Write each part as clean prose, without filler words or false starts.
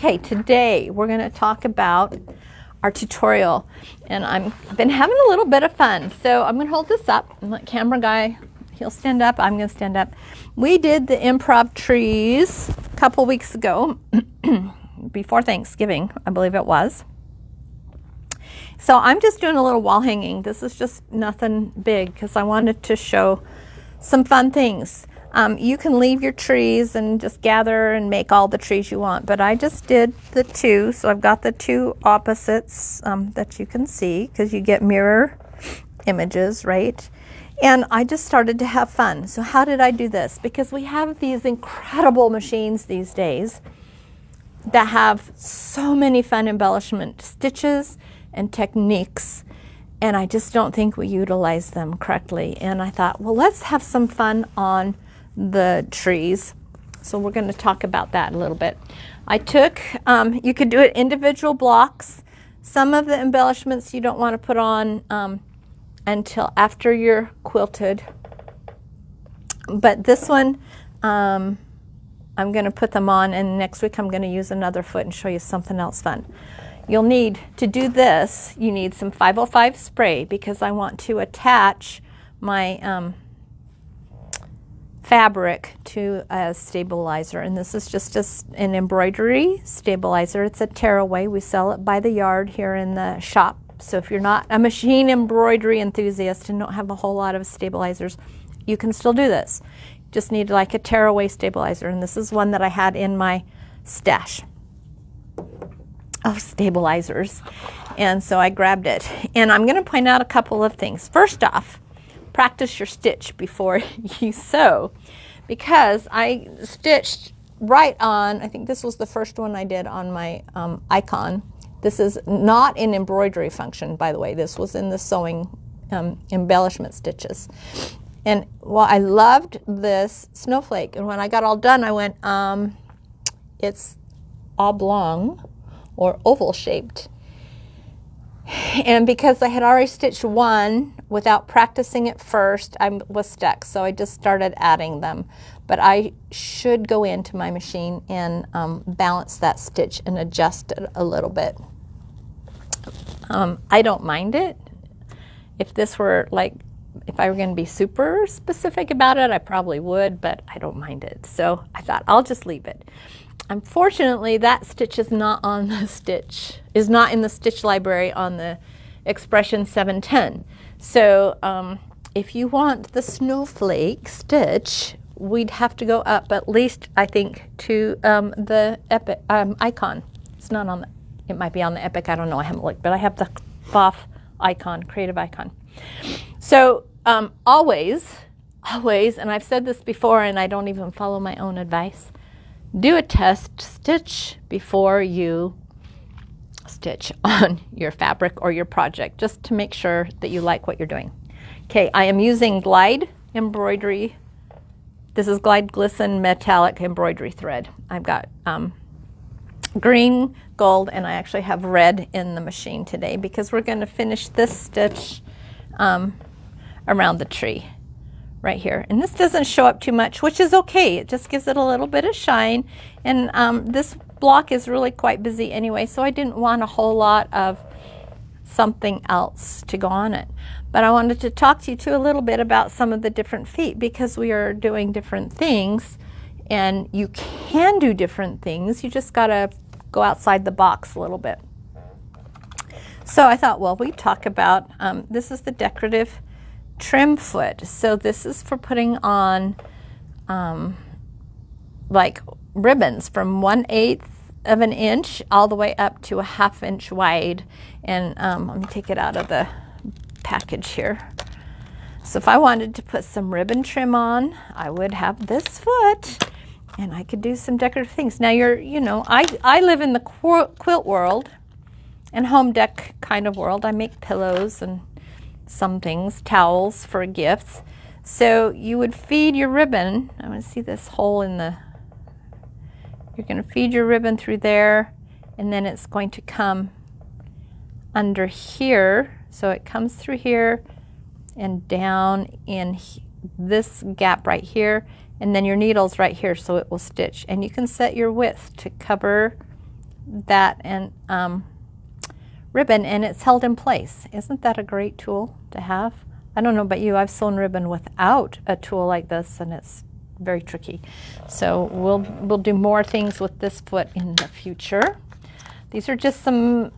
Okay, today we're going to talk about our tutorial, and I've been having a little bit of fun. So I'm going to hold this up and let camera guy, he'll stand up, I'm going to stand up. We did the Improv Trees a couple weeks ago, before Thanksgiving, I believe it was. So I'm just doing a little wall hanging. This is just nothing big because I wanted to show some fun things. You can leave your trees and just gather and make all the trees you want, but I just did the two. So I've got the two opposites that you can see because you get mirror images, right? And I just started to have fun. So how did I do this? Because we have these incredible machines these days that have so many fun embellishment stitches and techniques, and I just don't think we utilize them correctly. And I thought, well, let's have some fun on the trees. So we're going to talk about that a little bit. I took, you could do it individual blocks. Some of the embellishments you don't want to put on until after you're quilted. But this one, I'm going to put them on, and next week I'm going to use another foot and show you something else fun. You'll need to do this, you need some 505 spray because I want to attach my fabric to a stabilizer, and this is just an embroidery stabilizer. It's a tearaway. We sell it by the yard here in the shop. So if you're not a machine embroidery enthusiast and don't have a whole lot of stabilizers, you can still do this. Just need like a tearaway stabilizer, and this is one that I had in my stash of stabilizers, and so I grabbed it. And I'm going to point out a couple of things. First off, practice your stitch before you sew, because I stitched right on, I think this was the first one I did on my icon. This is not in embroidery function, by the way. This was in the sewing embellishment stitches. And well, I loved this snowflake, and when I got all done I went, it's oblong or oval shaped. And because I had already stitched one without practicing it first, I was stuck. So I just started adding them. But I should go into my machine and balance that stitch and adjust it a little bit. I don't mind it. If this were like, if I were going to be super specific about it, I probably would, but I don't mind it. So I thought I'll just leave it. Unfortunately, that stitch is not on the stitch, is not in the stitch library on the Expression 710. So if you want the snowflake stitch, we'd have to go up at least, I think, to the Epic icon. It's not on the, it might be on the Epic, I don't know, I haven't looked, but I have the Pfaff icon, Creative Icon. So always, and I've said this before and I don't even follow my own advice, do a test stitch before you stitch on your fabric or your project, just to make sure that you like what you're doing. Okay, I am using Glide embroidery. This is Glide Glisten metallic embroidery thread. I've got green, gold, and I actually have red in the machine today because we're going to finish this stitch around the tree right here. And this doesn't show up too much, which is okay. It just gives it a little bit of shine. And this block is really quite busy anyway, so I didn't want a whole lot of something else to go on it. But I wanted to talk to you too a little bit about some of the different feet, because we are doing different things and you can do different things. You just gotta go outside the box a little bit. So I thought, well, we talk about, this is the decorative trim foot. So this is for putting on like ribbons from 1/8 of an inch all the way up to a 1/2 inch wide. And let me take it out of the package here. So if I wanted to put some ribbon trim on, I would have this foot and I could do some decorative things. Now you know, I live in the quilt world and home dec kind of world. I make pillows and some things, towels for gifts. So you would feed your ribbon. I want to see this hole in the, you're going to feed your ribbon through there, and then it's going to come under here. So it comes through here and down in this gap right here, and then your needle's right here, so it will stitch. And you can set your width to cover that and ribbon, and it's held in place. Isn't that a great tool to have? I don't know about you, I've sewn ribbon without a tool like this, and it's very tricky. So we'll do more things with this foot in the future. These are just some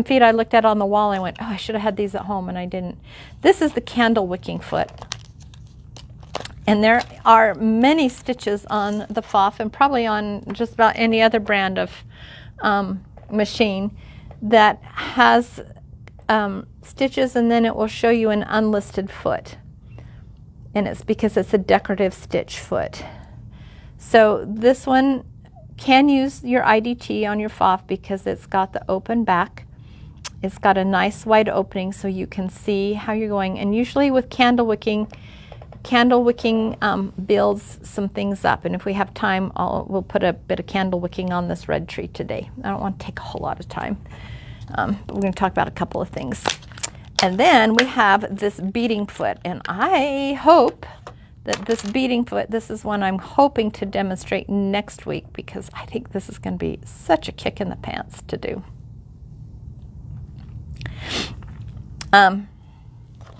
feet I looked at on the wall. I went, oh, I should have had these at home, and I didn't. This is the candle wicking foot. And there are many stitches on the Pfaff, and probably on just about any other brand of machine that has stitches, and then it will show you an unlisted foot. And it's because it's a decorative stitch foot. So this one can use your IDT on your Pfaff because it's got the open back. It's got a nice wide opening so you can see how you're going. And usually with candle wicking builds some things up. And if we have time, we'll put a bit of candle wicking on this red tree today. I don't want to take a whole lot of time. But we're going to talk about a couple of things. And then we have this beading foot. And I hope that this beading foot, this is one I'm hoping to demonstrate next week because I think this is going to be such a kick in the pants to do. I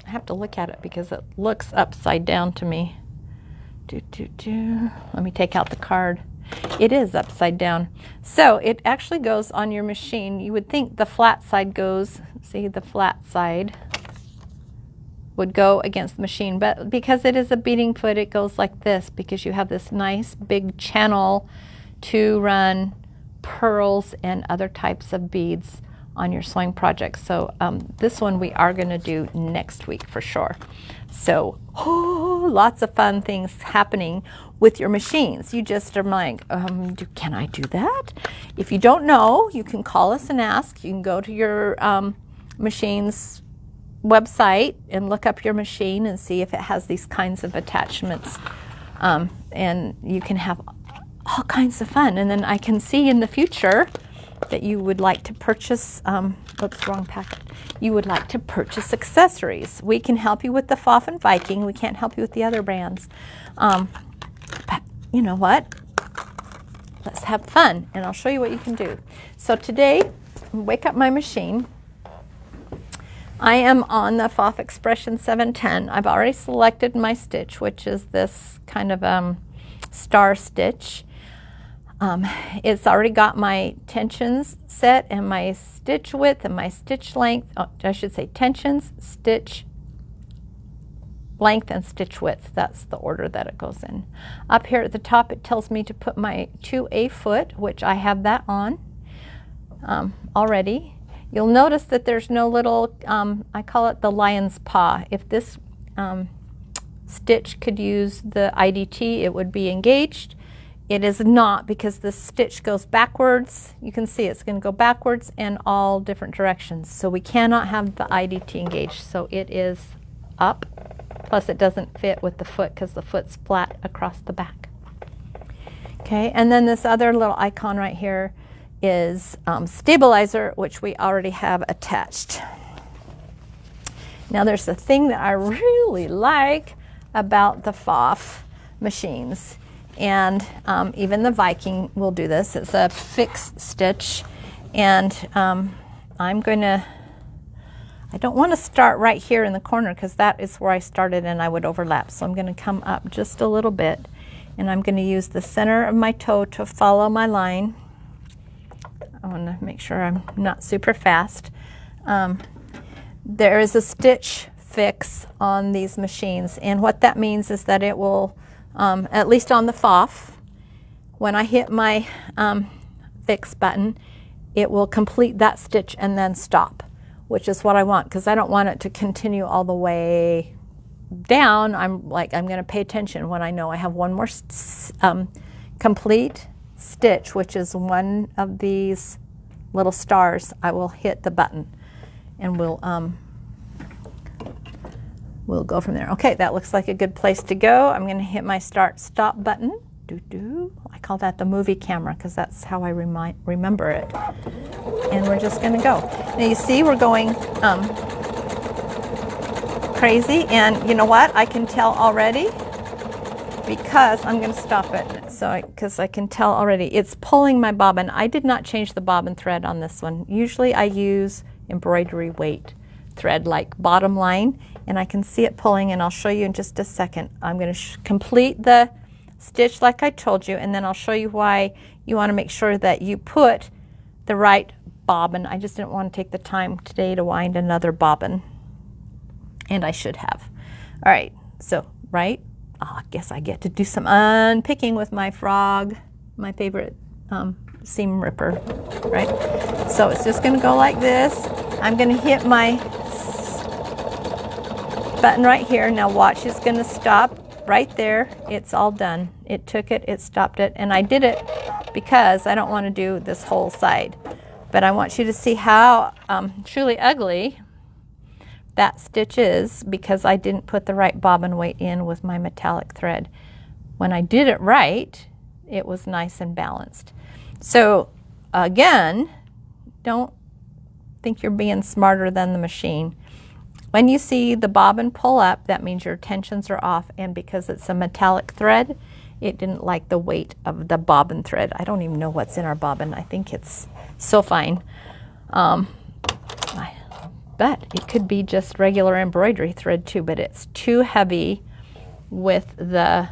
have to look at it because it looks upside down to me. Let me take out the card. It is upside down. So it actually goes on your machine. You would think the flat side goes, see, the flat side would go against the machine, but because it is a beading foot, it goes like this because you have this nice big channel to run pearls and other types of beads on your sewing project. So this one we are going to do next week for sure. So lots of fun things happening with your machines. You just are like, can I do that? If you don't know, you can call us and ask. You can go to your machine's website and look up your machine and see if it has these kinds of attachments. And you can have all kinds of fun. And then I can see in the future that you would like to purchase, oops, wrong packet. You would like to purchase accessories. We can help you with the Pfaff and Wicking. We can't help you with the other brands. But you know what? Let's have fun, and I'll show you what you can do. So today, wake up my machine. I am on the Pfaff Expression 710. I've already selected my stitch, which is this kind of star stitch. It's already got my tensions set and my stitch width and my stitch length. Oh, I should say tensions, stitch length, and stitch width. That's the order that it goes in. Up here at the top, it tells me to put my 2A foot, which I have that on already. You'll notice that there's no little, I call it the lion's paw. If this stitch could use the IDT, it would be engaged. It is not because the stitch goes backwards. You can see it's going to go backwards in all different directions. So we cannot have the IDT engaged. So it is up. Plus it doesn't fit with the foot because the foot's flat across the back. Okay, and then this other little icon right here is stabilizer, which we already have attached. Now there's a thing that I really like about the Pfaff machines, and even the Wicking will do this. It's a fixed stitch, and I don't want to start right here in the corner because that is where I started and I would overlap. So I'm going to come up just a little bit, and I'm going to use the center of my toe to follow my line. I want to make sure I'm not super fast. There is a stitch fix on these machines, and what that means is that it will, at least on the Pfaff, when I hit my fix button, it will complete that stitch and then stop, which is what I want because I don't want it to continue all the way down. I'm going to pay attention when I know I have one more complete stitch, which is one of these little stars. I will hit the button and we'll go from there. Okay, that looks like a good place to go. I'm going to hit my start stop button. I call that the movie camera because that's how I remember it. And we're just going to go. Now you see we're going crazy, and you know what? I can tell already because I'm going to stop it, so because I can tell already it's pulling my bobbin. I did not change the bobbin thread on this one. Usually I use embroidery weight thread like bottom line, and I can see it pulling, and I'll show you in just a second. I'm going to complete the stitch like I told you, and then I'll show you why you want to make sure that you put the right bobbin. I just didn't want to take the time today to wind another bobbin, and I should have. All right, so right, I guess I get to do some unpicking with my frog, my favorite seam ripper, right? So it's just going to go like this. I'm going to hit my button right here. Now watch, it's going to stop right there. It's all done. It took it, it stopped it, and I did it because I don't want to do this whole side. But I want you to see how truly ugly that stitch is because I didn't put the right bobbin weight in with my metallic thread. When I did it right, it was nice and balanced. So again, don't think you're being smarter than the machine. When you see the bobbin pull up, that means your tensions are off, and because it's a metallic thread, it didn't like the weight of the bobbin thread. I don't even know what's in our bobbin. I think it's so fine. But it could be just regular embroidery thread too, but it's too heavy with the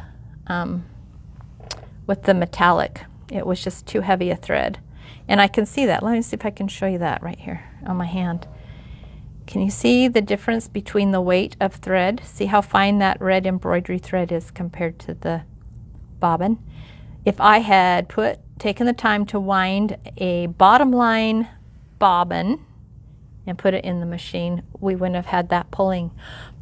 metallic. It was just too heavy a thread. And I can see that. Let me see if I can show you that right here on my hand. Can you see the difference between the weight of thread? See how fine that red embroidery thread is compared to the bobbin? If I had taken the time to wind a bottom line bobbin and put it in the machine, we wouldn't have had that pulling.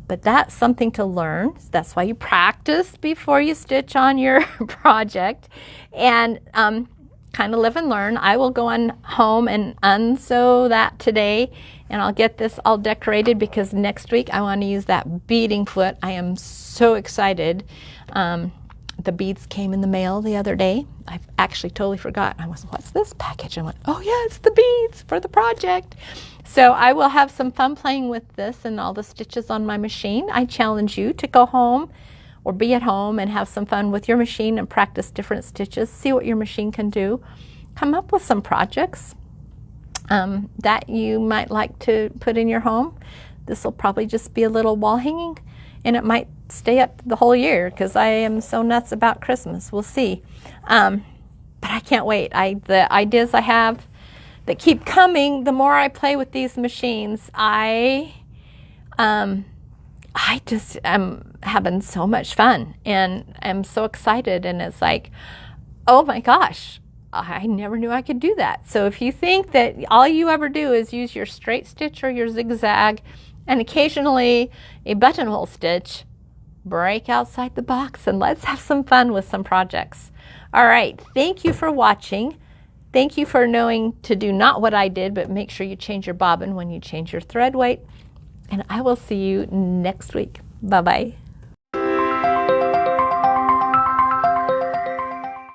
But that's something to learn. That's why you practice before you stitch on your project, and kind of live and learn. I will go on home and unsew that today, and I'll get this all decorated because next week I want to use that beading foot. I am so excited. The beads came in the mail the other day. I actually totally forgot. I was, what's this package? I went, oh yeah, it's the beads for the project. So I will have some fun playing with this and all the stitches on my machine. I challenge you to go home or be at home and have some fun with your machine and practice different stitches. See what your machine can do. Come up with some projects that you might like to put in your home. This will probably just be a little wall hanging, and it might stay up the whole year because I am so nuts about Christmas. We'll see. But I can't wait. The ideas I have that keep coming, the more I play with these machines, I just am having so much fun, and I'm so excited, and it's like, oh my gosh, I never knew I could do that. So if you think that all you ever do is use your straight stitch or your zigzag and occasionally a buttonhole stitch, break outside the box and let's have some fun with some projects. All right, thank you for watching. Thank you for knowing to do not what I did, but make sure you change your bobbin when you change your thread weight. And I will see you next week. Bye-bye.